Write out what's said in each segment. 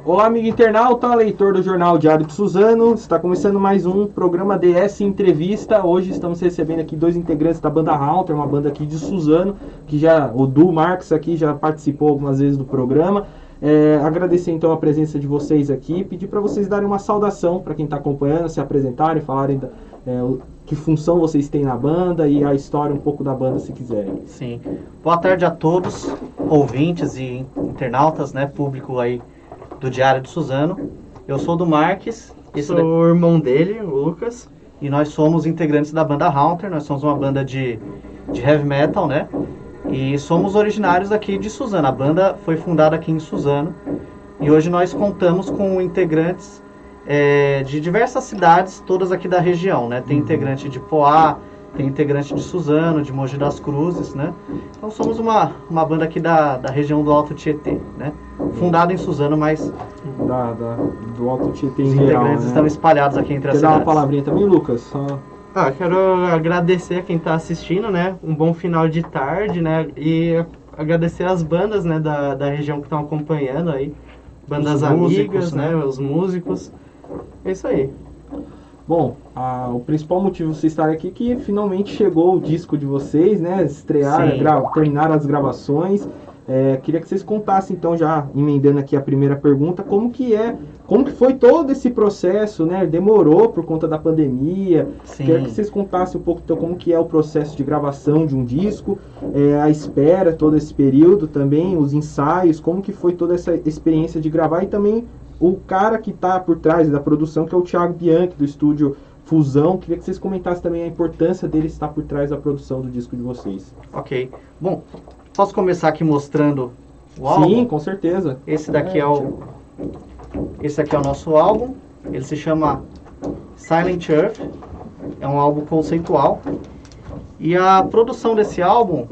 Olá, amigo internauta, leitor do Jornal Diário de Suzano. Está começando mais um programa DS Entrevista. Hoje estamos recebendo aqui dois integrantes da banda Haunter, uma banda aqui de Suzano, que o Du Marques aqui já participou algumas vezes do programa. Agradecer então a presença de vocês aqui, pedir para vocês darem uma saudação para quem está acompanhando, se apresentarem, falarem que função vocês têm na banda e a história um pouco da banda, se quiserem. Sim. Boa tarde a todos, ouvintes e internautas, né, público aí do Diário de Suzano. Eu sou o Du Marques. Sou o irmão dele, o Lucas. E nós somos integrantes da banda Haunter. Nós somos uma banda de heavy metal, né? E somos originários aqui de Suzano. A banda foi fundada aqui em Suzano. E hoje nós contamos com integrantes de diversas cidades, todas aqui da região, né? Tem integrante de Poá, tem integrante de Suzano, de Mogi das Cruzes, né? Então somos uma banda aqui da região do Alto Tietê, né? Fundada em Suzano, mas do Alto Tietê em os geral, integrantes né? estão espalhados aqui entre as Quer dar cidades. uma palavrinha também, Lucas? Quero agradecer a quem está assistindo, né? Um bom final de tarde, né? E agradecer as bandas, né, da região que estão acompanhando aí. Bandas Os amigas, músicos, né? Os músicos. É isso aí. Bom, o principal motivo de vocês estarem aqui é que finalmente chegou o disco de vocês, né? Estrearam, terminaram as gravações. Queria que vocês contassem, então, já emendando aqui a primeira pergunta, como que foi todo esse processo, né? Demorou por conta da pandemia. Sim. Queria que vocês contassem um pouco, então, como que é o processo de gravação de um disco, a espera, todo esse período também, os ensaios, como que foi toda essa experiência de gravar e também o cara que está por trás da produção, que é o Thiago Bianchi, do estúdio Fusão. Queria que vocês comentassem também a importância dele estar por trás da produção do disco de vocês. Ok. Bom, posso começar aqui mostrando o álbum? Sim, com certeza. Esse aqui é o nosso álbum. Ele se chama Silent Earth. É um álbum conceitual. E a produção desse álbum,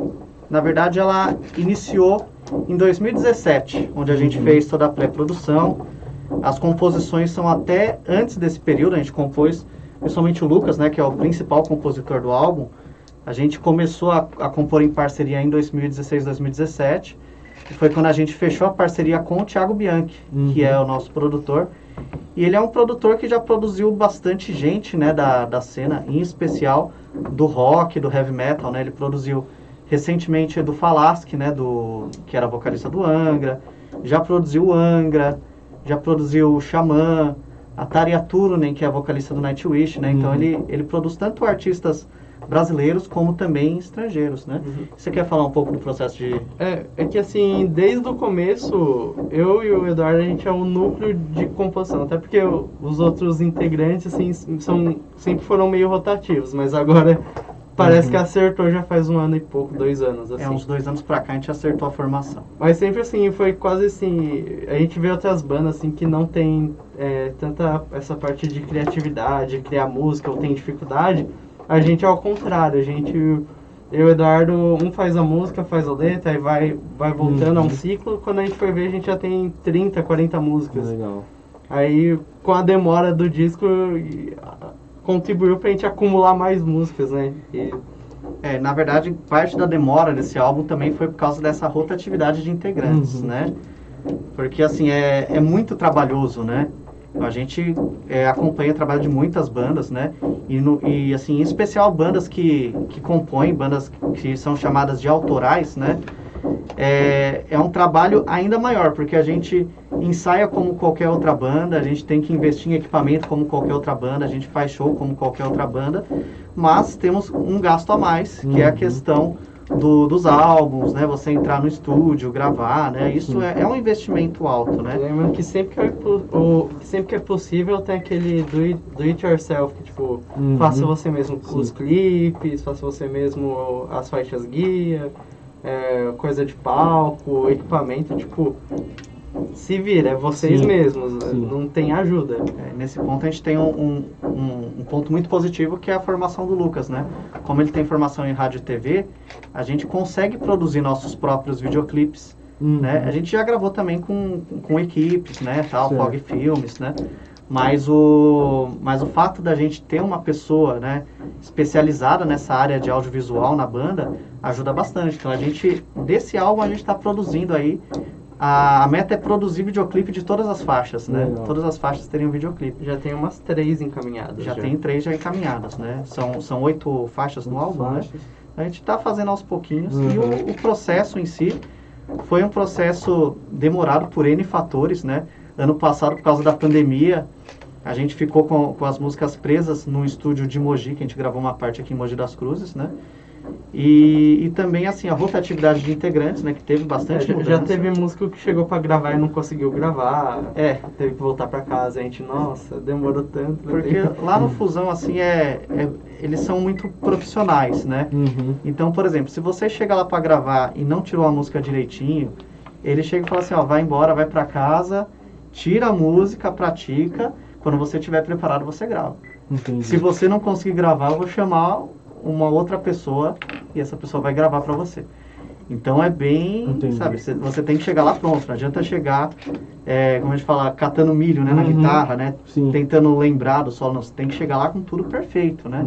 na verdade, ela iniciou em 2017, onde a gente fez toda a pré-produção. As composições são até antes desse período. A gente compôs, principalmente o Lucas, né, que é o principal compositor do álbum. A gente começou a compor em parceria em 2016, 2017. E foi quando a gente fechou a parceria com o Thiago Bianchi, que é o nosso produtor. E ele é um produtor que já produziu bastante gente, né, da cena, em especial do rock, do heavy metal, né? Ele produziu recentemente do Falasque, né, que era vocalista do Angra. Já produziu o Angra, já produziu o Xamã, a Tarja Turunen, que é a vocalista do Nightwish, né? Então ele produz tanto artistas brasileiros como também estrangeiros, né? Você quer falar um pouco do processo de... É que assim, desde o começo, eu e o Eduardo, a gente é um núcleo de composição. Até porque os outros integrantes, assim, sempre foram meio rotativos. Mas agora parece que acertou já faz 1 ano e pouco, 2 anos, assim. uns 2 anos pra cá a gente acertou a formação. Mas sempre assim, foi quase assim, a gente vê outras bandas assim que não tem tanta essa parte de criatividade, criar música, ou tem dificuldade. A gente é ao contrário, eu e o Eduardo, um faz a música, faz a letra, aí vai voltando a um ciclo. Quando a gente foi ver, a gente já tem 30, 40 músicas. Legal. Aí, com a demora do disco, contribuiu pra gente acumular mais músicas, né? Na verdade, parte da demora desse álbum também foi por causa dessa rotatividade de integrantes, né? Porque, assim, é muito trabalhoso, né? A gente acompanha o trabalho de muitas bandas, né? E assim, em especial bandas que compõem, bandas que são chamadas de autorais, né? É um trabalho ainda maior, porque a gente ensaia como qualquer outra banda, a gente tem que investir em equipamento como qualquer outra banda, a gente faz show como qualquer outra banda, mas temos um gasto a mais, que é a questão dos álbuns, né? Você entrar no estúdio, gravar, né? Isso é um investimento alto, né? Lembrando que sempre que é possível tem aquele do it yourself, que tipo, faça você mesmo os clipes, faça você mesmo as faixas guia, coisa de palco, equipamento, tipo, se vira, é vocês mesmos, não tem ajuda. Nesse ponto a gente tem um ponto muito positivo, que é a formação do Lucas, né? Como ele tem formação em rádio e TV, a gente consegue produzir nossos próprios videoclipes, né? A gente já gravou também com equipes, né, tal, Fog Filmes, né? Mas o fato da gente ter uma pessoa, né, especializada nessa área de audiovisual na banda ajuda bastante. Então desse álbum a gente está produzindo aí A meta é produzir videoclipe de todas as faixas, né? Legal. Todas as faixas teriam videoclipe. Já tem umas 3 encaminhadas. Já tem 3 já encaminhadas, né? São 8 faixas no álbum, né? A gente está fazendo aos pouquinhos. E o processo em si foi um processo demorado por N fatores, né? Ano passado, por causa da pandemia, a gente ficou com as músicas presas no estúdio de Mogi, que a gente gravou uma parte aqui em Mogi das Cruzes, né? E também, assim, a rotatividade de integrantes, né? Que teve bastante mudança. Já teve músico que chegou pra gravar e não conseguiu gravar. Teve que voltar pra casa. A gente, nossa, demorou tanto. Porque lá no Fusão, assim, eles são muito profissionais, né? Então, por exemplo, se você chega lá pra gravar e não tirou a música direitinho, ele chega e fala assim, ó, vai embora, vai pra casa, tira a música, pratica, quando você estiver preparado, você grava. Entendi. Se você não conseguir gravar, eu vou chamar uma outra pessoa e essa pessoa vai gravar pra você. Então é bem, Entendi. sabe, você tem que chegar lá pronto, não adianta chegar, como a gente fala, catando milho, né, na guitarra, né, Sim. tentando lembrar do solo, não, você tem que chegar lá com tudo perfeito, né.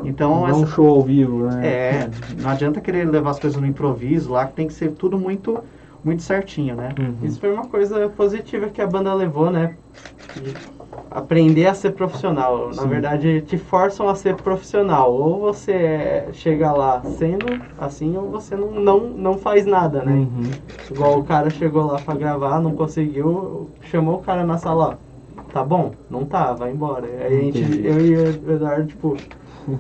Então Não um show ao vivo, né? não adianta querer levar as coisas no improviso lá, que tem que ser tudo muito, muito certinho, né. Isso foi uma coisa positiva que a banda levou, né? De aprender a ser profissional. Na verdade, te forçam a ser profissional. Ou você chega lá sendo assim, ou você não faz nada, né? Igual o cara chegou lá pra gravar, não conseguiu, chamou o cara na sala, ó, tá bom? Não tá, vai embora. Aí a gente, eu e o Eduardo, tipo,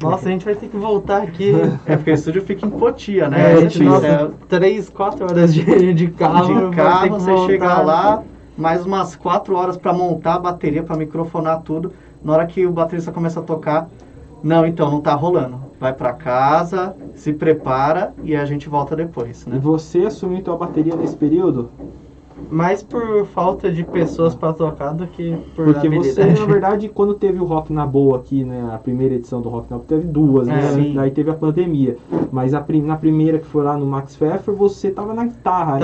nossa, a gente vai ter que voltar aqui. Porque o estúdio fica em Cotia, né? 3, 4 horas de carro. De carro, você chega lá, mais umas 4 horas para montar a bateria, para microfonar tudo. Na hora que o baterista começa a tocar, não, então não tá rolando. Vai para casa, se prepara e a gente volta depois, né? E você assumiu tua bateria nesse período? Mais por falta de pessoas para tocar do que por Porque habilidade. você, na verdade, quando teve o Rock na Boa aqui, né, a primeira edição do Rock na Boa, teve 2, né? Sim. Daí teve a pandemia. Mas na primeira que foi lá no Max Pfeffer, você tava na guitarra, né?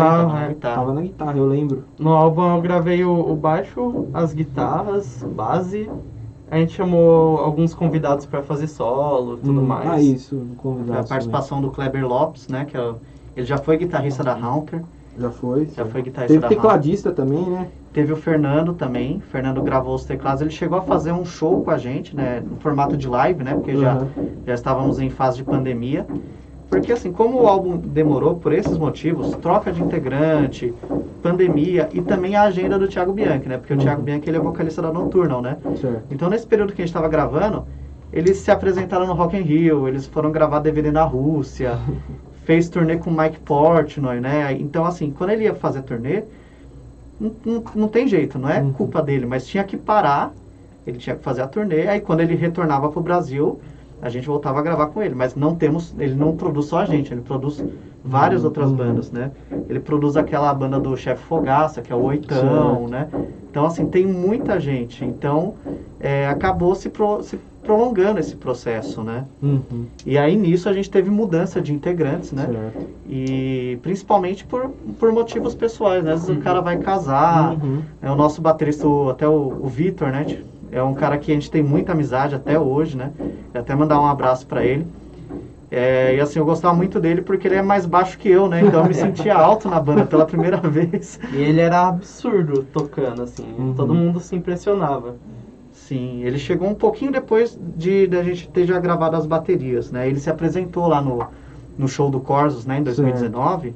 Tava na guitarra, eu lembro. No álbum eu gravei o baixo, as guitarras, base. A gente chamou alguns convidados para fazer solo e tudo mais. Ah, isso, convidado. A participação do Kleber Lopes, né? Ele já foi guitarrista da Haunter. Já foi. Já foi guitarrista Teve da tecladista também, né? Teve o Fernando também. O Fernando gravou os teclados. Ele chegou a fazer um show com a gente, né? No formato de live, né? Porque já estávamos em fase de pandemia. Porque assim, como o álbum demorou por esses motivos, troca de integrante, pandemia e também a agenda do Thiago Bianchi, né? Porque o Thiago Bianchi, ele é vocalista da Nocturnal, né? Certo. Então nesse período que a gente estava gravando, eles se apresentaram no Rock in Rio, eles foram gravar DVD na Rússia, fez turnê com o Mike Portnoy, né? Então assim, quando ele ia fazer turnê, não tem jeito, não é culpa dele, mas tinha que parar, ele tinha que fazer a turnê, aí quando ele retornava pro Brasil, a gente voltava a gravar com ele, mas ele não produz só a gente, ele produz várias outras bandas, né? Ele produz aquela banda do Chefe Fogaça, que é o Oitão, né? Então, assim, tem muita gente. Então, acabou se prolongando esse processo, né? E aí, nisso, a gente teve mudança de integrantes, né? Certo. E principalmente por motivos pessoais, né? Às vezes o cara vai casar, o nosso baterista, até o Vitor, né? É um cara que a gente tem muita amizade até hoje, né? E até mandar um abraço pra ele. E assim, eu gostava muito dele porque ele é mais baixo que eu, né? Então eu me sentia alto na banda pela primeira vez. E ele era absurdo tocando, assim. Todo mundo se impressionava. Sim, ele chegou um pouquinho depois da gente ter já gravado as baterias, né? Ele se apresentou lá no show do Corsos, né, em 2019.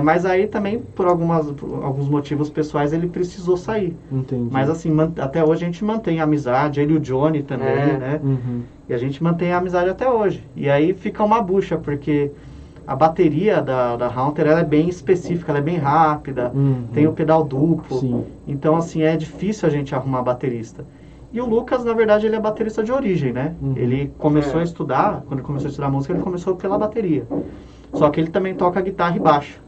Mas aí também, por alguns motivos pessoais, ele precisou sair. Entendi. Mas assim, até hoje a gente mantém a amizade, ele e o Johnny também, né? E a gente mantém a amizade até hoje. E aí fica uma bucha, porque a bateria da Haunter, ela é bem específica, ela é bem rápida, tem o pedal duplo. Sim. Então, assim, é difícil a gente arrumar baterista. E o Lucas, na verdade, ele é baterista de origem, né? Ele começou a estudar, quando ele começou a estudar música, ele começou pela bateria. Só que ele também toca guitarra e baixo.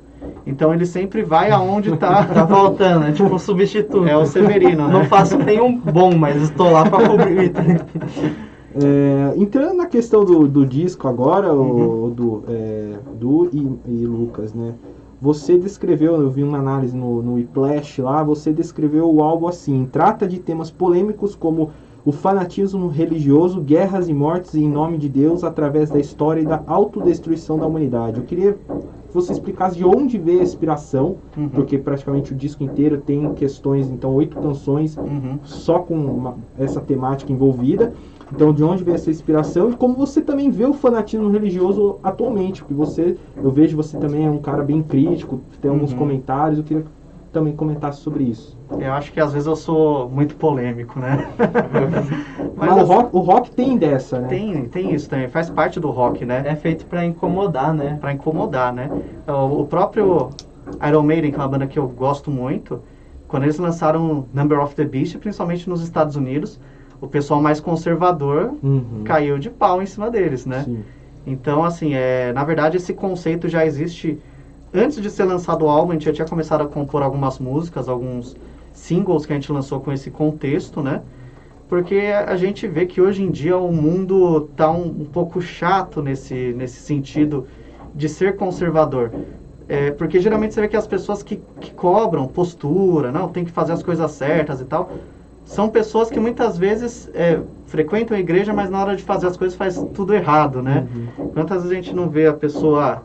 Então ele sempre vai aonde tá faltando, é tipo um substituto. É o Severino, né? Não faço nenhum bom, mas estou lá para cobrir. Entrando na questão do disco agora, Du e Lucas, né? Você descreveu, eu vi uma análise no Whiplash lá, você descreveu o álbum assim: trata de temas polêmicos como o fanatismo religioso, guerras e mortes em nome de Deus através da história e da autodestruição da humanidade. Eu queria que você explicasse de onde veio a inspiração, Uhum. porque praticamente o disco inteiro tem questões, então 8 canções Uhum. só com essa temática envolvida. Então, de onde veio essa inspiração e como você também vê o fanatismo religioso atualmente, porque eu vejo você também é um cara bem crítico, tem alguns Uhum. comentários, eu queria que também comentasse sobre isso. Eu acho que às vezes eu sou muito polêmico, né? Mas o rock tem dessa, né? Tem isso também, faz parte do rock, né? É feito pra incomodar, né? Pra incomodar, né? O próprio Iron Maiden, que é uma banda que eu gosto muito, quando eles lançaram Number of the Beast, principalmente nos Estados Unidos, o pessoal mais conservador Uhum. caiu de pau em cima deles, né? Sim. Então, assim, na verdade esse conceito já existe. Antes de ser lançado o álbum, a gente já tinha começado a compor algumas músicas, alguns singles que a gente lançou com esse contexto, né? Porque a gente vê que hoje em dia o mundo tá um pouco chato nesse sentido de ser conservador. Porque geralmente você vê que as pessoas que cobram postura, não, tem que fazer as coisas certas e tal, são pessoas que muitas vezes frequentam a igreja, mas na hora de fazer as coisas faz tudo errado, né? Uhum. Quantas vezes a gente não vê a pessoa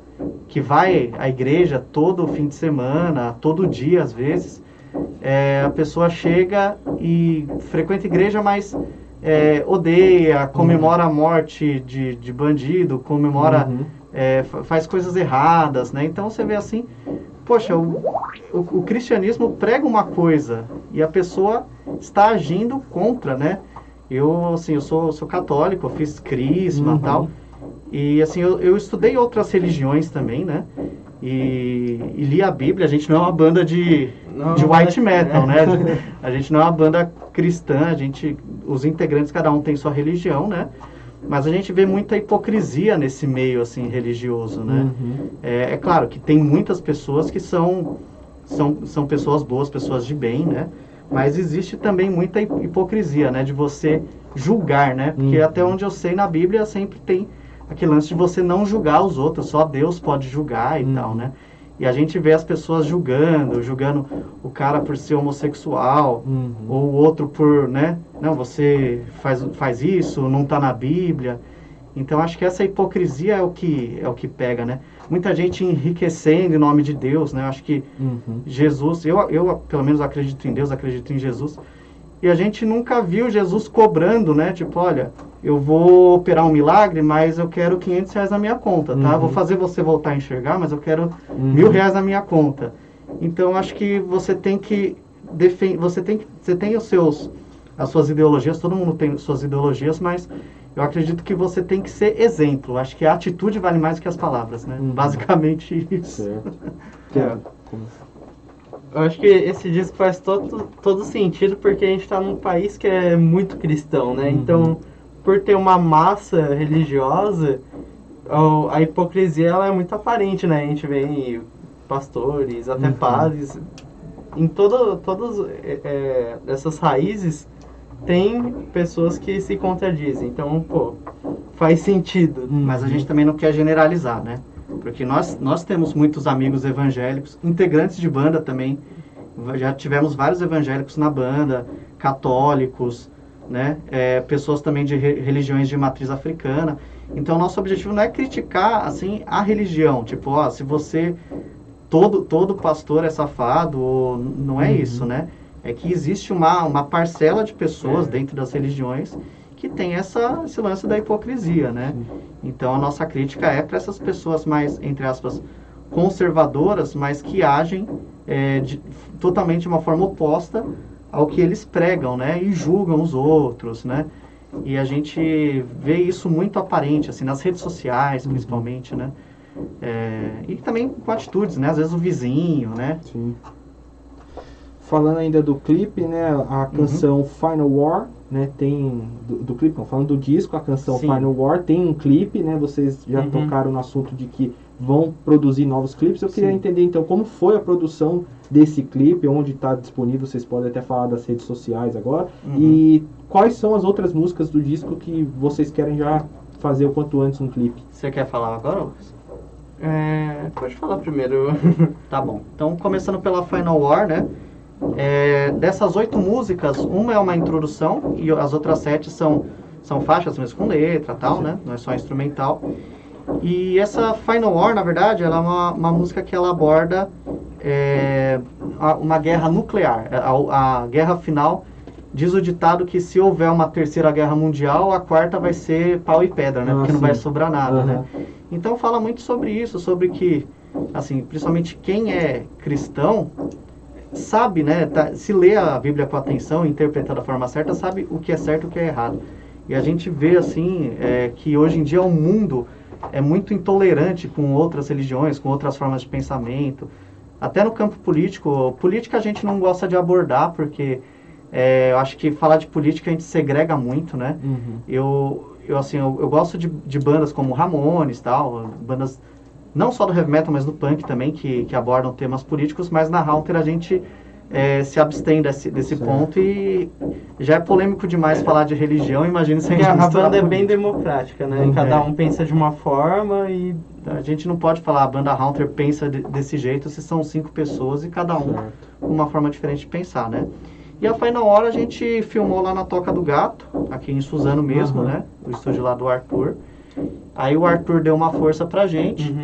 que vai à igreja todo fim de semana, todo dia às vezes, a pessoa chega e frequenta a igreja, mas odeia, comemora a morte de bandido, comemora, Uhum. faz coisas erradas, né? Então você vê assim, poxa, o cristianismo prega uma coisa e a pessoa está agindo contra, né? Eu sou católico, eu fiz crisma e Uhum. tal, e assim, eu estudei outras religiões também, né? E li a Bíblia. A gente não é uma banda de white metal, né? A gente não é uma banda cristã, os integrantes, cada um tem sua religião, né? Mas a gente vê muita hipocrisia nesse meio, assim, religioso, né? Uhum. É claro que tem muitas pessoas que são pessoas boas, pessoas de bem, né? Mas existe também muita hipocrisia, né? De você julgar, né? Porque Uhum. até onde eu sei, na Bíblia sempre tem aquele lance de você não julgar os outros, só Deus pode julgar e tal, né? E a gente vê as pessoas julgando o cara por ser homossexual, Uhum. ou o outro por, né? Não, você faz isso, não tá na Bíblia. Então acho que essa hipocrisia é o que pega, né? Muita gente enriquecendo em nome de Deus, né? Acho que Uhum. Jesus, eu pelo menos acredito em Deus, acredito em Jesus. E a gente nunca viu Jesus cobrando, né? Tipo, olha, eu vou operar um milagre, mas eu quero R$500 na minha conta, tá? Uhum. Vou fazer você voltar a enxergar, mas eu quero Uhum. R$1.000 na minha conta. Então, acho que você tem que você tem as suas ideologias, todo mundo tem suas ideologias, mas eu acredito que você tem que ser exemplo. Acho que a atitude vale mais do que as palavras, né? Uhum. Basicamente isso. Certo. Eu acho que esse disco faz todo sentido porque a gente tá num país que é muito cristão, né? Uhum. Então, por ter uma massa religiosa, a hipocrisia ela é muito aparente, né? A gente vê em pastores, até Uhum. padres. Em todas essas raízes, tem pessoas que se contradizem. Então, pô, faz sentido. Mas a gente também não quer generalizar, né? Porque nós temos muitos amigos evangélicos, integrantes de banda também. Já tivemos vários evangélicos na banda, católicos, né? Pessoas também de religiões de matriz africana. Então, nosso objetivo não é criticar, assim, a religião. Tipo, ó, se você... Todo pastor é safado, ou não é isso, né? É que existe uma parcela de pessoas dentro das religiões que tem esse lance da hipocrisia, né? Então a nossa crítica é para essas pessoas mais, entre aspas, conservadoras, mas que agem totalmente de uma forma oposta ao que eles pregam, né? E julgam os outros, né? E a gente vê isso muito aparente, assim, nas redes sociais, principalmente, né? E também com atitudes, né? Às vezes o vizinho, né? Sim. Falando ainda do clipe, né? A canção Final War, né? Tem do clipe, não, falando do disco, a canção Sim. Final War tem um clipe, né? Vocês já tocaram no assunto de que vão produzir novos clipes. Eu queria entender então como foi a produção desse clipe, onde está disponível. Vocês podem até falar das redes sociais agora. E quais são as outras músicas do disco que vocês querem já fazer o quanto antes um clipe? Você quer falar agora, Lucas? Pode falar primeiro. Tá bom. Então, começando pela Final War, né? Dessas 8 músicas, uma é uma introdução e as outras 7 são faixas mesmo com letra e tal, né? Não é só instrumental. E essa Final War, na verdade, ela é uma música que ela aborda uma guerra nuclear. A guerra final diz o ditado que se houver uma terceira guerra mundial, a quarta vai ser pau e pedra, né? Porque não vai sobrar nada, né? Então fala muito sobre isso, sobre que, assim, principalmente quem é cristão, sabe, né? Se lê a Bíblia com atenção e interpreta da forma certa, sabe o que é certo e o que é errado. E a gente vê, assim, que hoje em dia o mundo é muito intolerante com outras religiões, com outras formas de pensamento. Até no campo político, política a gente não gosta de abordar, porque eu acho que falar de política a gente segrega muito, né? Eu gosto de bandas como Ramones, tal, bandas não só do heavy metal, mas do punk também, que abordam temas políticos, mas na Haunter a gente se abstém desse ponto, e já é polêmico demais falar de religião, imagina se a gente a banda é bem democrática, né? Cada um pensa de uma forma e... A gente não pode falar a banda Haunter pensa desse jeito se são 5 pessoas e cada um com uma forma diferente de pensar, né? E a Final War a gente filmou lá na Toca do Gato, aqui em Suzano mesmo, né? O estúdio lá do Arthur. Aí o Arthur deu uma força pra gente,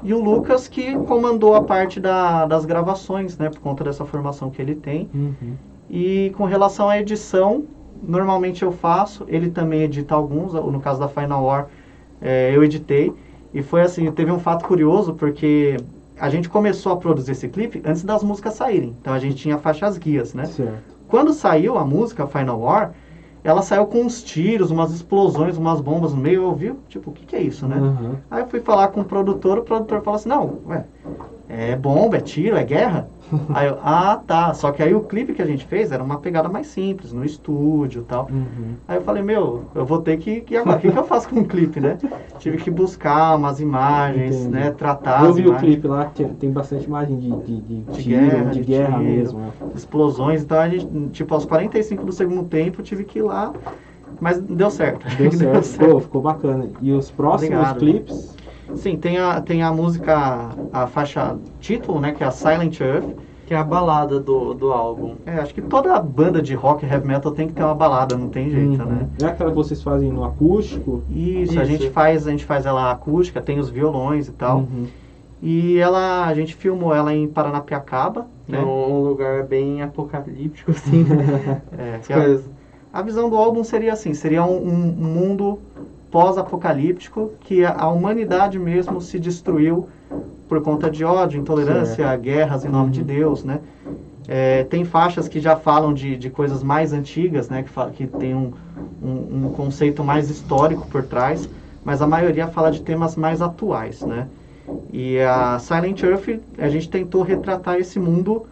e o Lucas que comandou a parte das gravações, né? Por conta dessa formação que ele tem. E com relação à edição, normalmente eu faço, ele também edita alguns, no caso da Final War, eu editei. E foi assim, teve um fato curioso, porque a gente começou a produzir esse clipe antes das músicas saírem. Então a gente tinha faixas guias, né? Certo. Quando saiu a música Final War, ela saiu com uns tiros, umas explosões, umas bombas no meio. Eu ouvi, tipo, o que é isso, né? Aí eu fui falar com o produtor falou assim, não, é bomba, é tiro, é guerra? Aí eu, tá. Só que aí o clipe que a gente fez era uma pegada mais simples, no estúdio e tal. Aí eu falei, eu vou ter que agora, o que eu faço com o clipe, né? Tive que buscar umas imagens, né? Tratar eu vi o clipe lá, que tem bastante imagem de tiro, de guerra mesmo. Né? Explosões, então a gente, tipo, aos 45 do segundo tempo, tive que ir lá, mas deu certo. Deu certo. Pô, ficou bacana. E os próximos clipes... Sim, tem a música, a faixa título, né, que é a Silent Earth. Que é a balada do álbum. Acho que toda banda de rock e heavy metal tem que ter uma balada, não tem jeito, né? É aquela que vocês fazem no acústico? Isso. A gente faz ela acústica, tem os violões e tal. E a gente filmou ela em Paranapiacaba, né? Um lugar bem apocalíptico, assim. A visão do álbum seria assim, seria um mundo pós-apocalíptico, que a humanidade mesmo se destruiu por conta de ódio, intolerância, guerras em nome de Deus, né? Tem faixas que já falam de coisas mais antigas, né? Que tem um conceito mais histórico por trás, mas a maioria fala de temas mais atuais, né? E a Silent Earth, a gente tentou retratar esse mundo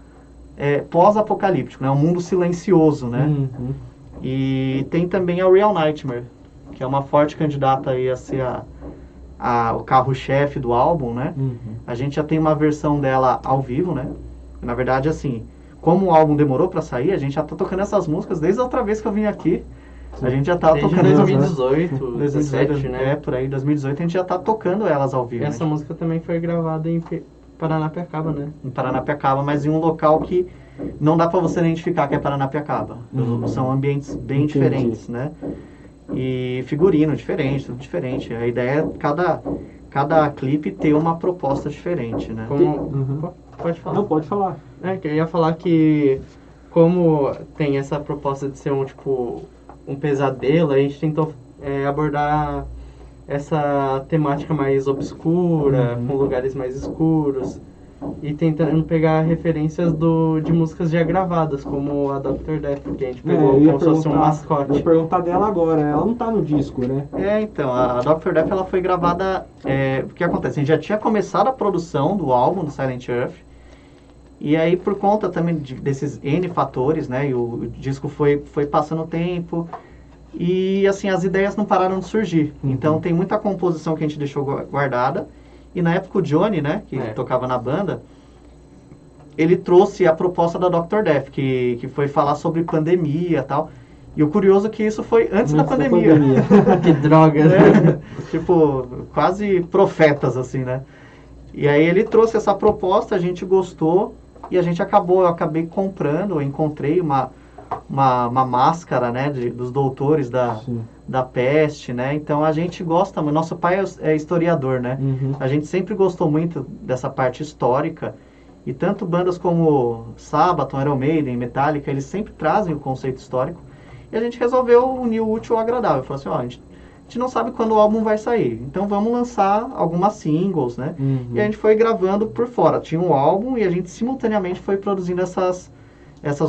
pós-apocalíptico, né? Um mundo silencioso, né? E tem também a Real Nightmare, que é uma forte candidata aí a ser o carro-chefe do álbum, né? A gente já tem uma versão dela ao vivo, né? Na verdade, assim, como o álbum demorou pra sair, a gente já tá tocando essas músicas desde a outra vez que eu vim aqui. A gente já tá tocando... Desde 2018, 2017, né? Por aí, 2018, a gente já tá tocando elas ao vivo. Essa música também foi gravada em Paranapiacaba, né? Em Paranapiacaba, mas em um local que não dá pra você identificar que é Paranapiacaba. São ambientes bem diferentes, né? E figurino diferente, tudo diferente. A ideia é cada clipe ter uma proposta diferente, né? Pode falar. Não, pode falar. Que eu ia falar que, como tem essa proposta de ser um pesadelo, a gente tentou abordar essa temática mais obscura, com lugares mais escuros, e tentando pegar referências de músicas já gravadas, como a Dr. Death, que a gente pegou como se fosse um mascote. Eu ia perguntar dela agora, ela não tá no disco, né? Então, a Dr. Death ela foi gravada... o que acontece? A gente já tinha começado a produção do álbum, do Silent Earth, e aí por conta também desses N fatores, né, e o disco foi passando o tempo, e assim, as ideias não pararam de surgir. Então tem muita composição que a gente deixou guardada. E na época o Johnny, né, que tocava na banda, ele trouxe a proposta da Dr. Death, que foi falar sobre pandemia e tal. E o curioso é que isso foi antes da pandemia. Que droga, né? Tipo, quase profetas, assim, né? E aí ele trouxe essa proposta, a gente gostou, e eu acabei comprando, eu encontrei uma máscara, né, dos doutores da da peste, né? Então a gente gosta, nosso pai é historiador, né? A gente sempre gostou muito dessa parte histórica, e tanto bandas como Sabaton, Iron Maiden, Metallica, eles sempre trazem o conceito histórico, e a gente resolveu unir o útil ao agradável. Falou assim, ó, a gente não sabe quando o álbum vai sair, então vamos lançar algumas singles, né? E a gente foi gravando por fora, tinha um álbum e a gente simultaneamente foi produzindo essas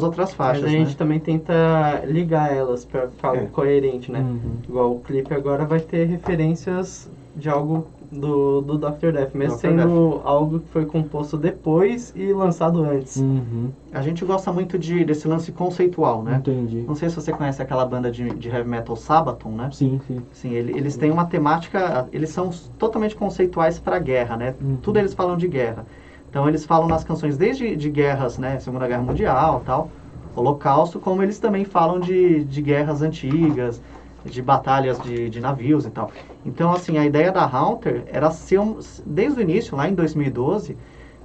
outras faixas, Mas a gente né? também tenta ligar elas para ficar algo coerente, né? Igual o clipe agora vai ter referências de algo do Dr. Death, mesmo Dr. sendo algo que foi composto depois e lançado antes. A gente gosta muito desse lance conceitual, né? Entendi. Não sei se você conhece aquela banda de heavy metal Sabaton, né? Sim, sim. Sim, eles têm uma temática, eles são totalmente conceituais para guerra, né? Tudo eles falam de guerra. Então eles falam nas canções desde de guerras, né? Segunda Guerra Mundial, tal, Holocausto, como eles também falam de guerras antigas, de batalhas de navios e tal. Então, assim, a ideia da Haunter era ser, desde o início, lá em 2012,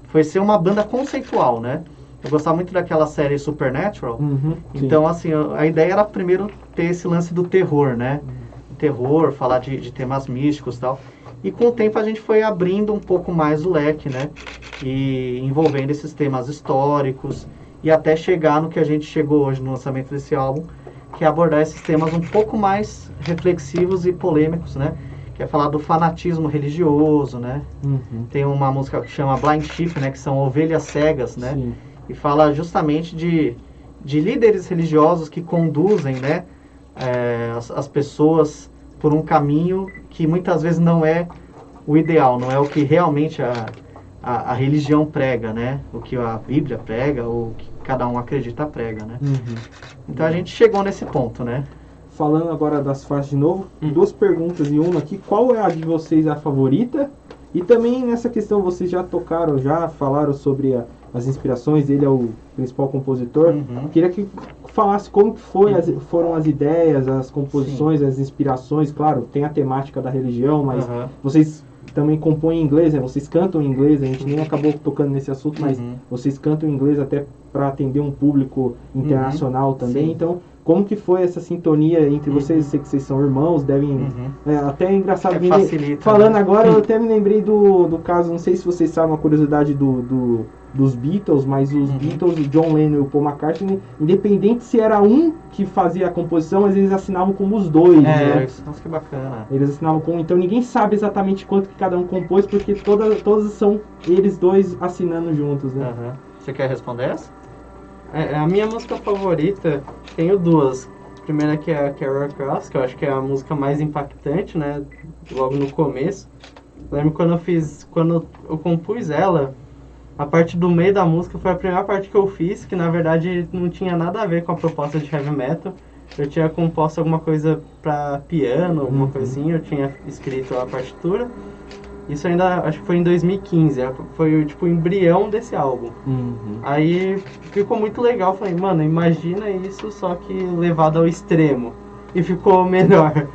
foi ser uma banda conceitual, né? Eu gostava muito daquela série Supernatural. Então, assim, a ideia era primeiro ter esse lance do terror, né? Terror, falar de temas místicos e tal. E com o tempo a gente foi abrindo um pouco mais o leque, né? E envolvendo esses temas históricos, e até chegar no que a gente chegou hoje no lançamento desse álbum, que é abordar esses temas um pouco mais reflexivos e polêmicos, né? Que é falar do fanatismo religioso, né? Tem uma música que chama Blind Sheep, né? Que são ovelhas cegas, né? Sim. E fala justamente de líderes religiosos que conduzem, né? As pessoas por um caminho que muitas vezes não é o ideal, não é o que realmente a religião prega, né? O que a Bíblia prega, ou o que cada um acredita prega, né? Então a gente chegou nesse ponto, né? Falando agora das faixas de novo, duas perguntas e uma aqui. Qual é a de vocês a favorita? E também nessa questão, vocês já tocaram, já falaram sobre as inspirações, ele é o principal compositor. Queria que falasse como que foram as ideias, as composições, as inspirações. Claro, tem a temática da religião, mas vocês também compõem em inglês, né? Vocês cantam em inglês, a gente nem acabou tocando nesse assunto, mas vocês cantam em inglês até para atender um público internacional também. Então, como que foi essa sintonia entre vocês? Eu sei que vocês são irmãos, devem... até é engraçado, facilita, falando né? agora, eu até me lembrei do caso, não sei se vocês sabem uma curiosidade dos Beatles, mas os Beatles, o John Lennon e o Paul McCartney, independente se era um que fazia a composição, mas eles assinavam como os dois, né? Nossa, que bacana. Eles assinavam como... Então ninguém sabe exatamente quanto que cada um compôs, porque todas são eles dois assinando juntos, né? Você quer responder essa? A minha música favorita, tenho duas. A primeira que é a Carol Cross, que eu acho que é a música mais impactante, né? Logo no começo. Lembro quando eu compus ela, a parte do meio da música foi a primeira parte que eu fiz, que na verdade não tinha nada a ver com a proposta de heavy metal. Eu tinha composto alguma coisa para piano, alguma coisa assim, eu tinha escrito a partitura. Isso ainda, acho que foi em 2015, foi tipo o embrião desse álbum. Aí ficou muito legal, falei, mano, imagina isso, só que levado ao extremo. E ficou melhor.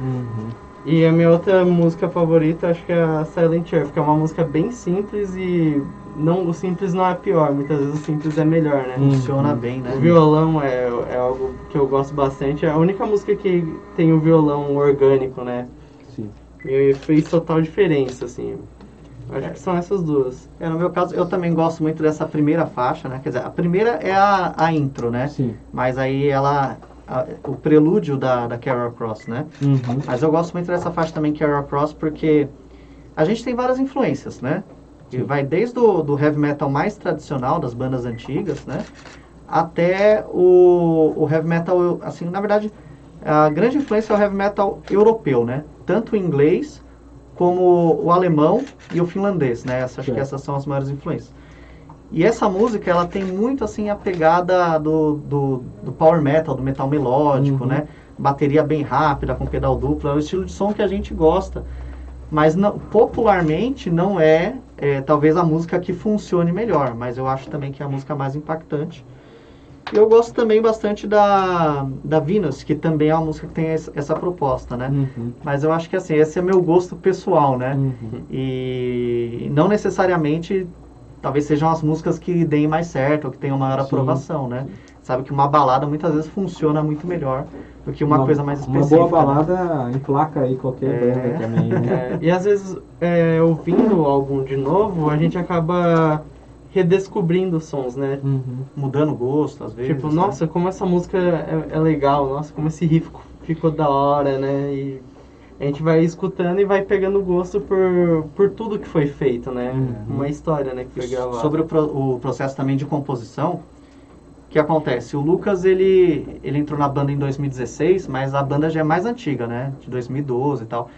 E a minha outra música favorita, acho que é a Silent Earth, que é uma música bem simples e o simples não é pior, muitas vezes o simples é melhor, né? Funciona bem, né? O violão é algo que eu gosto bastante, é a única música que tem o violão orgânico, né? Sim. E fez total diferença, assim. Acho que são essas duas. No meu caso, eu também gosto muito dessa primeira faixa, né? Quer dizer, a primeira é a intro, né? Sim. Mas aí o prelúdio da Carol Cross, né? Mas eu gosto muito dessa faixa também, Carol Cross, porque a gente tem várias influências, né? E vai desde do heavy metal mais tradicional, das bandas antigas, né? Até o heavy metal, assim, na verdade, a grande influência é o heavy metal europeu, né? Tanto o inglês como o alemão e o finlandês, né? Acho que essas são as maiores influências. E essa música, ela tem muito, assim, a pegada do power metal, do metal melódico, né? Bateria bem rápida, com pedal duplo, é o estilo de som que a gente gosta. Mas popularmente não é, talvez, a música que funcione melhor, mas eu acho também que é a música mais impactante. E eu gosto também bastante da Venus, que também é uma música que tem essa proposta, né? Mas eu acho que, assim, esse é meu gosto pessoal, né? E não necessariamente talvez sejam as músicas que deem mais certo, ou que tenham maior aprovação, né? Sabe que uma balada muitas vezes funciona muito melhor do que uma coisa mais específica. Uma boa balada emplaca aí qualquer banda também, né? E às vezes, ouvindo o álbum de novo, a gente acaba redescobrindo sons, né? Mudando o gosto, às vezes. Tipo, nossa, como essa música é legal, nossa, como esse riff ficou da hora, né? E a gente vai escutando e vai pegando gosto por tudo que foi feito, né? Uma história, né, que foi gravada. Sobre o processo também de composição, o que acontece? O Lucas, ele entrou na banda em 2016, mas a banda já é mais antiga, né? De 2012 e tal.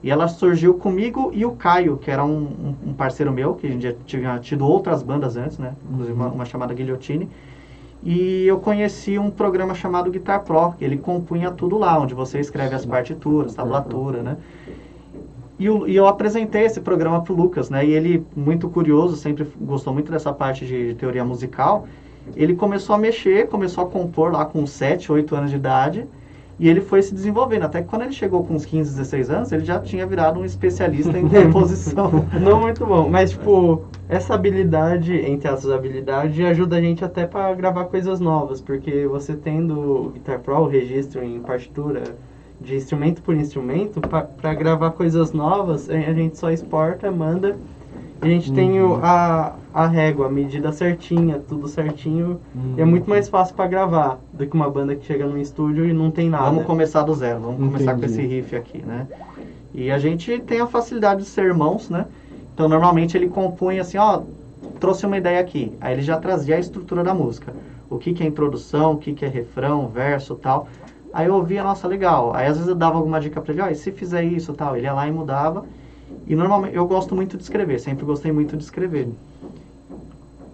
E ela surgiu comigo e o Caio, que era um parceiro meu, que a gente já tinha tido outras bandas antes, né? Inclusive uma chamada Guillotine. E eu conheci um programa chamado Guitar Pro, que ele compunha tudo lá, onde você escreve as partituras, tablatura, né? E eu apresentei esse programa pro Lucas, né? E ele, muito curioso, sempre gostou muito dessa parte de teoria musical. Ele começou a mexer, começou a compor lá com 7, 8 anos de idade. E ele foi se desenvolvendo, até que quando ele chegou com uns 15, 16 anos, ele já tinha virado um especialista em composição. Não muito bom, mas tipo, essa habilidade, entre essas habilidades, ajuda a gente até para gravar coisas novas, porque você tendo o Guitar Pro, o registro em partitura, de instrumento por instrumento, para gravar coisas novas, a gente só exporta, manda, e a gente tem a régua, a medida certinha, tudo certinho, e é muito mais fácil para gravar do que uma banda que chega no estúdio e não tem nada. Vamos começar do zero, vamos começar com esse riff aqui, né? E a gente tem a facilidade de ser irmãos, né? Então, normalmente ele compunha assim, ó, trouxe uma ideia aqui, aí ele já trazia a estrutura da música. O que é introdução, o que é refrão, verso e tal. Aí eu ouvia, nossa, legal. Aí às vezes eu dava alguma dica pra ele, ó, e se fizer isso e tal? Ele ia lá e mudava. E normalmente eu gosto muito de escrever, sempre gostei muito de escrever.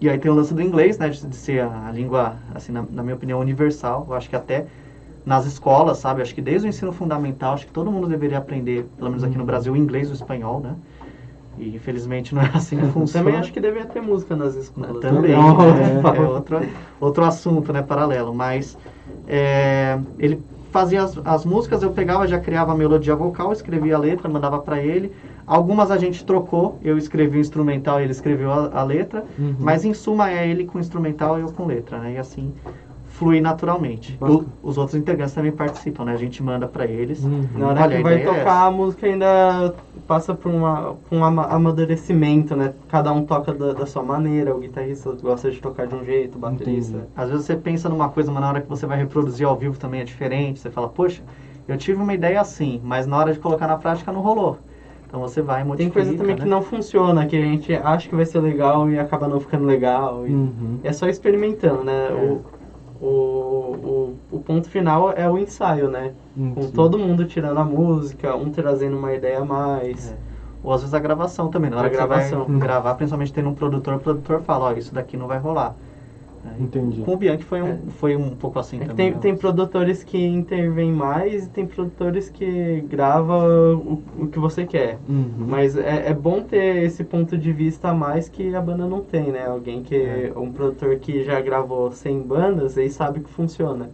E aí tem o lance do inglês, né, de ser a língua, assim, na minha opinião, universal. Eu acho que até nas escolas, sabe, acho que desde o ensino fundamental, acho que todo mundo deveria aprender, pelo menos aqui no Brasil, o inglês e o espanhol, né? E infelizmente não é assim que funciona. Também acho que deveria ter música nas escolas. Também, outro assunto, né, paralelo. Mas ele fazia as músicas, eu pegava, já criava a melodia vocal, escrevia a letra, mandava para ele. Algumas a gente trocou, eu escrevi o instrumental e ele escreveu a letra, mas em suma é ele com instrumental e eu com letra, né? E assim flui naturalmente. Os outros integrantes também participam, né? A gente manda para eles. Na hora que vai tocar, a música ainda passa por um amadurecimento, né? Cada um toca da sua maneira, o guitarrista gosta de tocar de um jeito, o baterista. Às vezes você pensa numa coisa, mas na hora que você vai reproduzir ao vivo também é diferente. Você fala, poxa, eu tive uma ideia assim, mas na hora de colocar na prática não rolou. Então você vai modificar. Tem coisa também que não funciona, que a gente acha que vai ser legal e acaba não ficando legal. É só experimentando, né? O ponto final é o ensaio, né? Com todo mundo tirando a música, um trazendo uma ideia a mais. Ou às vezes a gravação também. Na hora que você vai gravar, principalmente tendo um produtor, o produtor fala, ó, isso daqui não vai rolar. Entendi. Com o Bianchi foi um pouco assim também. Tem produtores que intervêm mais e tem produtores que gravam o que você quer. Mas é bom ter esse ponto de vista a mais que a banda não tem, né? Alguém que... Um produtor que já gravou 100 bandas, ele sabe que funciona.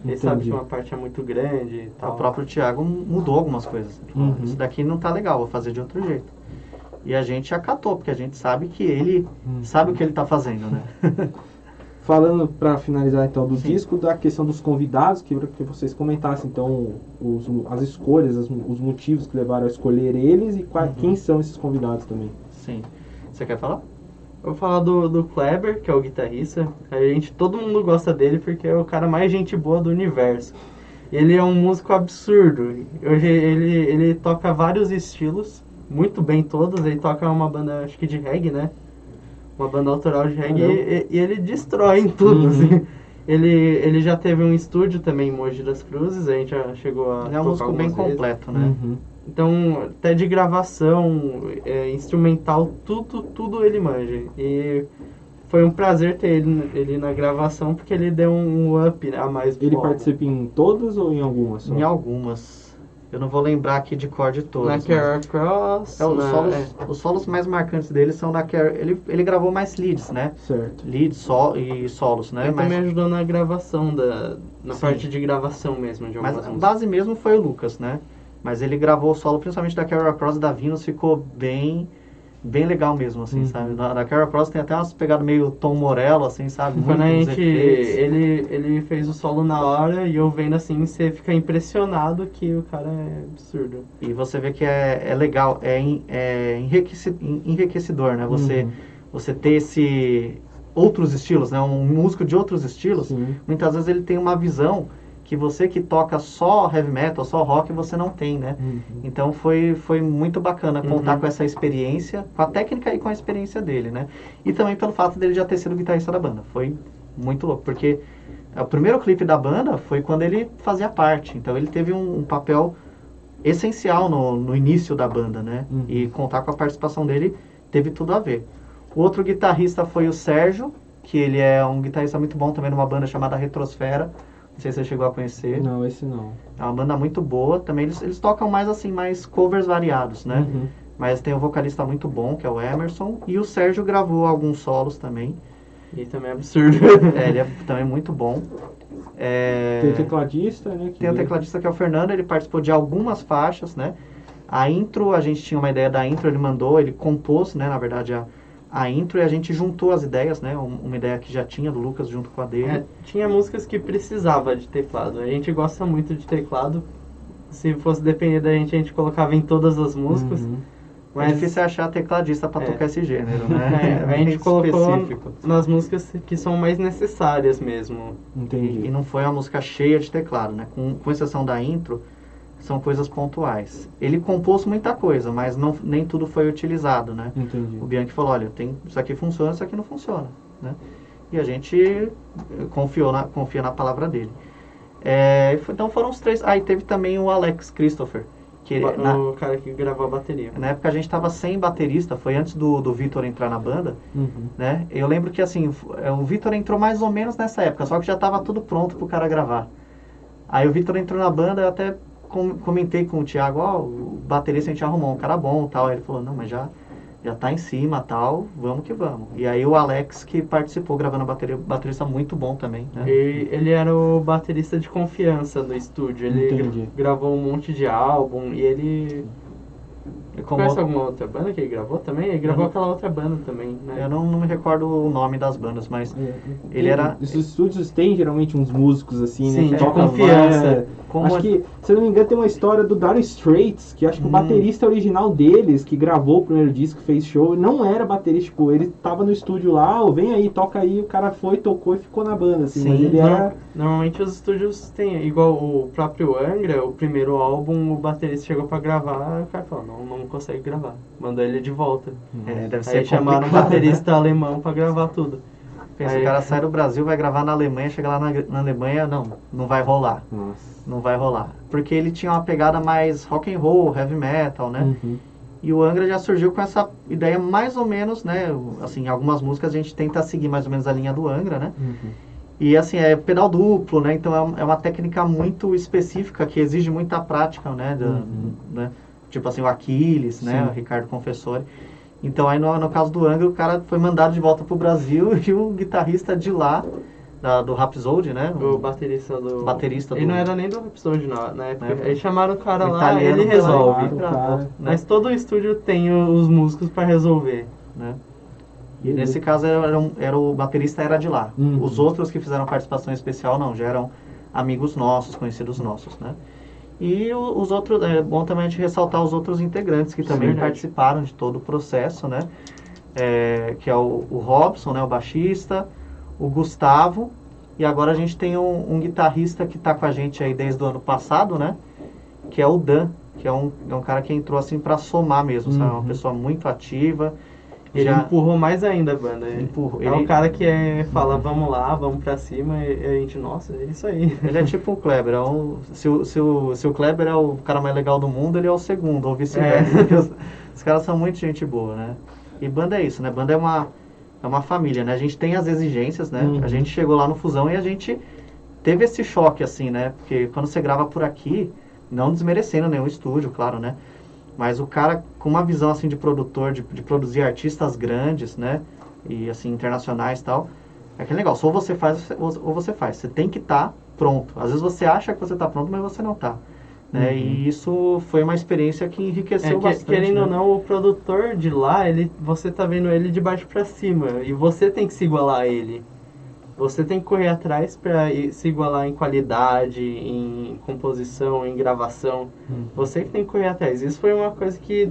Ele sabe que uma parte é muito grande e tal. O próprio Thiago mudou algumas coisas. Isso daqui não tá legal, vou fazer de outro jeito. E a gente acatou, porque a gente sabe que ele sabe o que ele tá fazendo, né? Falando para finalizar então do disco, da questão dos convidados, que vocês comentassem então as escolhas, os motivos que levaram a escolher eles e quem são esses convidados também. Sim. Você quer falar? Eu vou falar do Kleber, que é o guitarrista. Todo mundo gosta dele porque é o cara mais gente boa do universo. Ele é um músico absurdo. Hoje ele toca vários estilos, muito bem todos. Ele toca uma banda, acho que de reggae, né? Uma banda autoral de reggae, e ele destrói em tudo, assim. Ele já teve um estúdio também em Mogi das Cruzes, a gente já chegou a tocar. É um músico bem completo, né? Então, até de gravação, instrumental, tudo ele manja. E foi um prazer ter ele na gravação, porque ele deu um up a mais. Ele participa em todas ou em algumas só? Em algumas. Eu não vou lembrar aqui de cor de todas. Na Carry Cross. Os solos mais marcantes dele são na Carry. Ele gravou mais leads, né? Certo. Leads e solos, né? Ele também ajudou na gravação, na parte de gravação mesmo. De mas a base mesmo foi o Lucas, né? Mas ele gravou o solo principalmente da Carry Cross e da Venus, ficou bem bem legal mesmo, assim, Uhum. sabe? Na Carol Cross tem até umas pegadas meio Tom Morello, assim, sabe? Quando a Muitos gente, efeitos. ele fez o solo na hora e eu vendo assim, você fica impressionado que o cara é absurdo. E você vê que é legal, é enriquecedor, né? Uhum. Você ter outros estilos, né? Um músico de outros estilos, Sim. muitas vezes ele tem uma visão que você que toca só heavy metal, só rock, você não tem, né? Uhum. Então foi muito bacana contar Uhum. com essa experiência, com a técnica e com a experiência dele, né? E também pelo fato dele já ter sido guitarrista da banda. Foi muito louco, porque o primeiro clipe da banda foi quando ele fazia parte. Então ele teve um papel essencial no início da banda, né? Uhum. E contar com a participação dele teve tudo a ver. O outro guitarrista foi o Sérgio, que ele é um guitarrista muito bom também numa banda chamada Retrosfera. Não sei se você chegou a conhecer. Não, esse não. É uma banda muito boa. Também eles tocam mais assim, mais covers variados, né? Uhum. Mas tem um vocalista muito bom, que é o Emerson. E o Sérgio gravou alguns solos também. E também é absurdo. Ele é também muito bom. Tem o tecladista, né? Tem o tecladista que é o Fernando, ele participou de algumas faixas, né? A intro, a gente tinha uma ideia da intro, ele mandou, ele compôs, né? Na verdade, a intro e a gente juntou as ideias, né? Uma ideia que já tinha do Lucas junto com a dele. É, tinha músicas que precisava de teclado. A gente gosta muito de teclado. Se fosse depender da gente, a gente colocava em todas as músicas. Uhum. É difícil achar tecladista para tocar esse gênero, né? A gente bem colocou específico. nas músicas que são mais necessárias mesmo. Entendi. E não foi uma música cheia de teclado, né? Com exceção da intro, são coisas pontuais. Ele compôs muita coisa, mas nem tudo foi utilizado, né? Entendi. O Bianchi falou, olha, isso aqui funciona, isso aqui não funciona, né? E a gente confia na palavra dele. Então foram os três. E teve também o Alex Christopher, que O cara que gravou a bateria. na época a gente estava sem baterista, foi antes do Vitor entrar na banda, Uhum. né? Eu lembro que assim, o Vitor entrou mais ou menos nessa época, só que já estava tudo pronto pro cara gravar. Aí o Vitor entrou na banda, eu até comentei com o Thiago, o baterista a gente arrumou um cara bom tal. Aí ele falou, não, mas já tá em cima tal, vamos que vamos. E aí o Alex que participou gravando a bateria, baterista muito bom também, né? Ele era o baterista de confiança do estúdio. Ele Entendi. gravou um monte de álbum e ele... Conhece alguma outra banda que ele gravou também? Ele gravou aquela outra banda também, né? Eu não me recordo o nome das bandas, mas ele era... Esses estúdios têm geralmente uns músicos assim, Sim, né? de tocam confiança. Acho que, se eu não me engano, tem uma história do Dire Straits, que acho que o baterista original deles, que gravou o primeiro disco, fez show, não era baterista, tipo, ele tava no estúdio lá, vem aí, toca aí, o cara foi, tocou e ficou na banda, assim, Sim, mas ele era... Normalmente os estúdios têm, igual o próprio Angra, o primeiro álbum, o baterista chegou pra gravar, o cara falou, não consegue gravar. Mandou ele de volta. deve ser Aí chamaram um complicado. baterista alemão pra gravar tudo. Pensa, Aí- o cara sai do Brasil, vai gravar na Alemanha, chega lá na Alemanha, não vai rolar. Nossa. Não vai rolar. Porque ele tinha uma pegada mais rock and roll, heavy metal, né? Uhum. E o Angra já surgiu com essa ideia mais ou menos, né? Assim, algumas músicas a gente tenta seguir mais ou menos a linha do Angra, né? Uhum. E assim, é pedal duplo, né? Então é uma técnica muito específica que exige muita prática, né? Né? Tipo assim, o Aquiles, né? Sim. O Ricardo Confessori. Então aí no caso do Angra, o cara foi mandado de volta pro Brasil e o guitarrista de lá, do Rhapsody, né? O baterista do... Baterista Ele do- não era nem do Rhapsody na época. Na época. Eles chamaram o cara O lá, italiano ele foi lá e resolve. gravou, Cara. né? Mas todo estúdio tem os músicos pra resolver. Né? E nesse caso o baterista era de lá. Uhum. Os outros que fizeram participação especial não, já eram amigos nossos, conhecidos nossos, né? E os outros, é bom também a gente ressaltar os outros integrantes que também Verdade. participaram de todo o processo, né? Que é o Robson, né, o baixista, o Gustavo, e agora a gente tem um guitarrista que está com a gente aí desde o ano passado, né? Que é o Dan, que é um cara que entrou assim para somar mesmo, sabe? Uma pessoa muito ativa. Ele já empurrou mais ainda a banda. empurrou. É o cara que fala, vamos lá, vamos pra cima, e a gente, nossa, é isso aí. Ele é tipo o Kleber. Se o Kleber é o cara mais legal do mundo, ele é o segundo, ou vice-versa. Os caras são muito gente boa, né? E banda é isso, né? Banda é uma família, né? A gente tem as exigências, né? Uhum. A gente chegou lá no Fusão e a gente teve esse choque, assim, né? Porque quando você grava por aqui, não desmerecendo nenhum estúdio, claro, né? Mas o cara com uma visão, assim, de produtor, de produzir artistas grandes, né? E, assim, internacionais e tal. É aquele negócio, ou você faz ou você faz. Você tem que estar pronto. Às vezes você acha que você está pronto, mas você não está. né? E isso foi uma experiência que enriqueceu bastante. Querendo né? ou não, o produtor de lá, você tá vendo ele de baixo para cima e você tem que se igualar a ele. Você tem que correr atrás para se igualar em qualidade, em composição, em gravação. Você que tem que correr atrás. Isso foi uma coisa que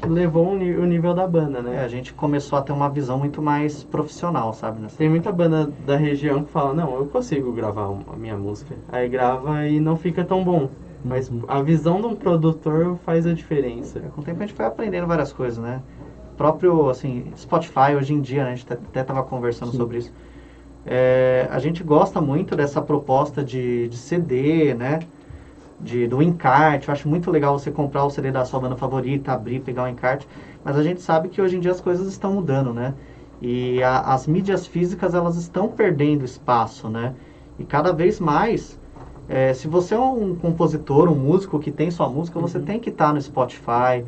levou o nível da banda, né? A gente começou a ter uma visão muito mais profissional, sabe? Tem muita banda da região que fala, não, eu consigo gravar a minha música. Aí grava e não fica tão bom. Mas a visão de um produtor faz a diferença. Com o tempo a gente foi aprendendo várias coisas, né? Próprio, assim, Spotify hoje em dia, né? A gente até estava conversando sobre isso. A gente gosta muito dessa proposta de CD, né? Do encarte. Eu acho muito legal você comprar o CD da sua banda favorita, abrir, pegar o encarte. Mas a gente sabe que hoje em dia as coisas estão mudando, né? E as mídias físicas, elas estão perdendo espaço, né? E cada vez mais, se você é um compositor, um músico que tem sua música, você tem que estar no Spotify,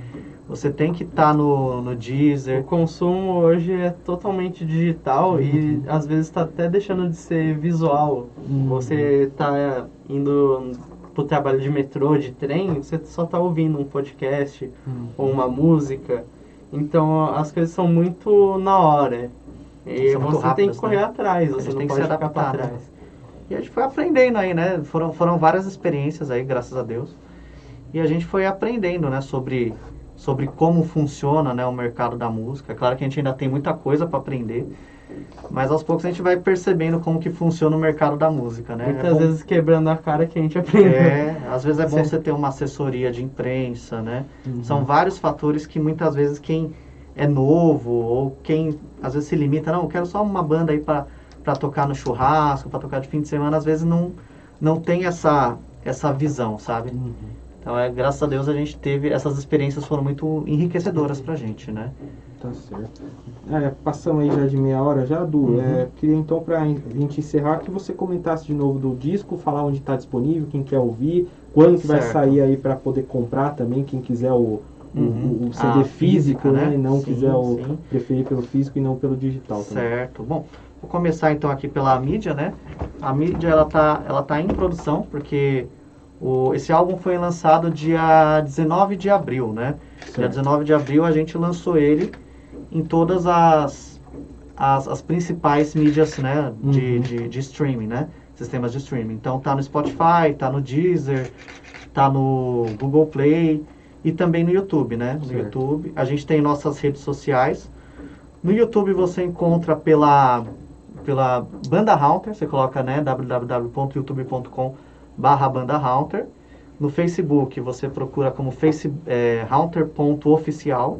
você tem que estar no Deezer. O consumo hoje é totalmente digital e às vezes está até deixando de ser visual. Você está indo pro trabalho de metrô, de trem, você só está ouvindo um podcast ou uma música. Então as coisas são muito na hora. E São muito você tem rápidas, que correr né? atrás, você não tem que pode se ficar para adaptar, né? trás. E a gente foi aprendendo aí, né? Foram várias experiências aí, graças a Deus. E a gente foi aprendendo, né? Sobre como funciona, né, o mercado da música. É claro que a gente ainda tem muita coisa para aprender, mas aos poucos a gente vai percebendo como que funciona o mercado da música, né? Muitas vezes quebrando a cara que a gente aprendeu. Às vezes é bom você ter uma assessoria de imprensa, né? São vários fatores que muitas vezes quem é novo ou quem às vezes se limita, não, eu quero só uma banda aí para tocar no churrasco, para tocar de fim de semana, às vezes não tem essa visão, sabe? Então, graças a Deus, a gente teve... Essas experiências foram muito enriquecedoras pra gente, né? Tá certo. Passamos aí já de meia hora já, Du. Queria então, pra gente encerrar, que você comentasse de novo do disco, falar onde está disponível, quem quer ouvir, quando que vai sair aí para poder comprar também, quem quiser o CD físico, né? Não quiser preferir pelo físico e não pelo digital também. Certo. Bom, vou começar então aqui pela mídia, né? A mídia, ela tá em produção, porque... Esse álbum foi lançado dia 19 de abril, né? Certo. Dia 19 de abril a gente lançou ele em todas as principais mídias, né? De streaming, né? Sistemas de streaming. Então tá no Spotify, tá no Deezer, tá no Google Play e também no YouTube, né? No YouTube. A gente tem nossas redes sociais. No YouTube você encontra pela Banda Haunter, você coloca, né? www.youtube.com/Banda Haunter. No Facebook você procura como haunter.oficial.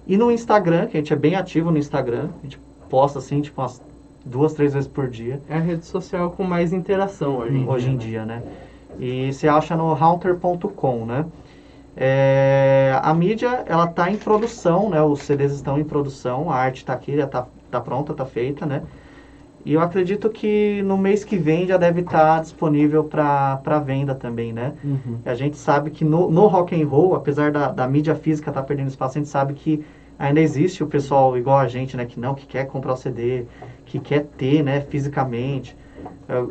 E no Instagram, que a gente é bem ativo no Instagram, a gente posta assim, tipo umas 2, 3 vezes por dia. É a rede social com mais interação hoje em dia, né? E você acha no haunter.com, né? A mídia, ela tá em produção, né? Os CDs estão em produção, a arte tá aqui, já tá pronta, tá feita, né? E eu acredito que no mês que vem já deve estar disponível para venda também, né? A gente sabe que no rock and roll, apesar da mídia física estar perdendo espaço, a gente sabe que ainda existe o pessoal igual a gente, né? Que quer comprar o CD, que quer ter, né? Fisicamente.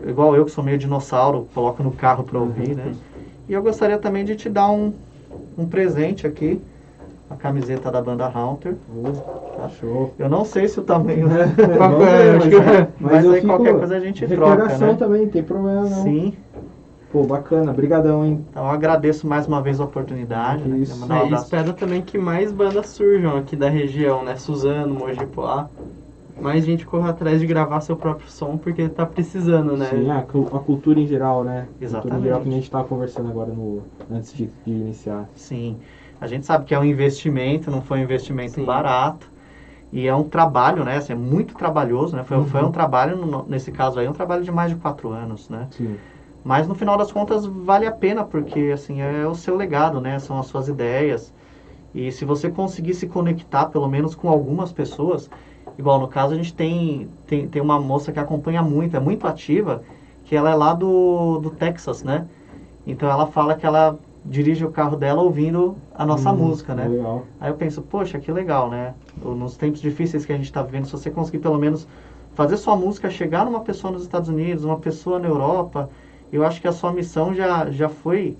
Igual eu, que sou meio dinossauro, coloco no carro para ouvir, né? E eu gostaria também de te dar um presente aqui. A camiseta da Banda Haunter. Show. Eu não sei se o tamanho... mas aí qualquer coisa a gente troca, né? Também, não tem problema não. Sim. Pô, bacana. Brigadão, hein? Então eu agradeço mais uma vez a oportunidade. Isso. Né? E espero também que mais bandas surjam aqui da região, né? Suzano, Mogi Poá. Mais gente corra atrás de gravar seu próprio som, porque tá precisando, né? Sim, a cultura em geral, né? Exatamente. A cultura em geral que a gente estava conversando agora antes de iniciar. Sim. A gente sabe que é um investimento, não foi um investimento barato. E é um trabalho, né? Assim, é muito trabalhoso, né? Foi um trabalho, nesse caso aí, um trabalho de mais de 4 anos, né? Sim. Mas no final das contas vale a pena, porque assim, é o seu legado, né? São as suas ideias. E se você conseguir se conectar, pelo menos com algumas pessoas, igual no caso a gente tem uma moça que acompanha muito, é muito ativa, que ela é lá do Texas, né? Então ela fala que ela dirige o carro dela ouvindo a nossa música, né? Legal. Aí eu penso, poxa, que legal, né? Nos tempos difíceis que a gente está vivendo, se você conseguir pelo menos fazer sua música chegar numa pessoa nos Estados Unidos, uma pessoa na Europa, eu acho que a sua missão já foi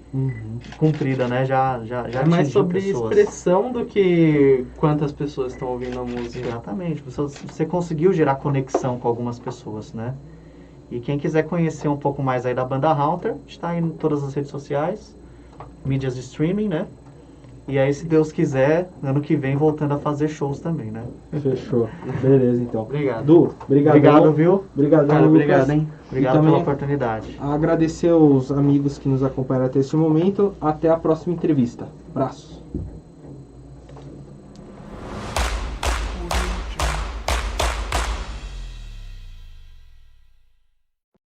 cumprida, né? Já É mais atingiu sobre pessoas. expressão do que quantas pessoas estão ouvindo a música. Exatamente. Você conseguiu gerar conexão com algumas pessoas, né? E quem quiser conhecer um pouco mais aí da banda Haunter, está em todas as redes sociais, mídias de streaming, né? E aí, se Deus quiser, ano que vem voltando a fazer shows também, né? Fechou. Beleza, então. Obrigado. Du, Obrigado, viu? Obrigadão, Cara, Lucas. obrigado, hein? Obrigado também pela oportunidade. Agradecer aos amigos que nos acompanharam até este momento. Até a próxima entrevista. Abraço.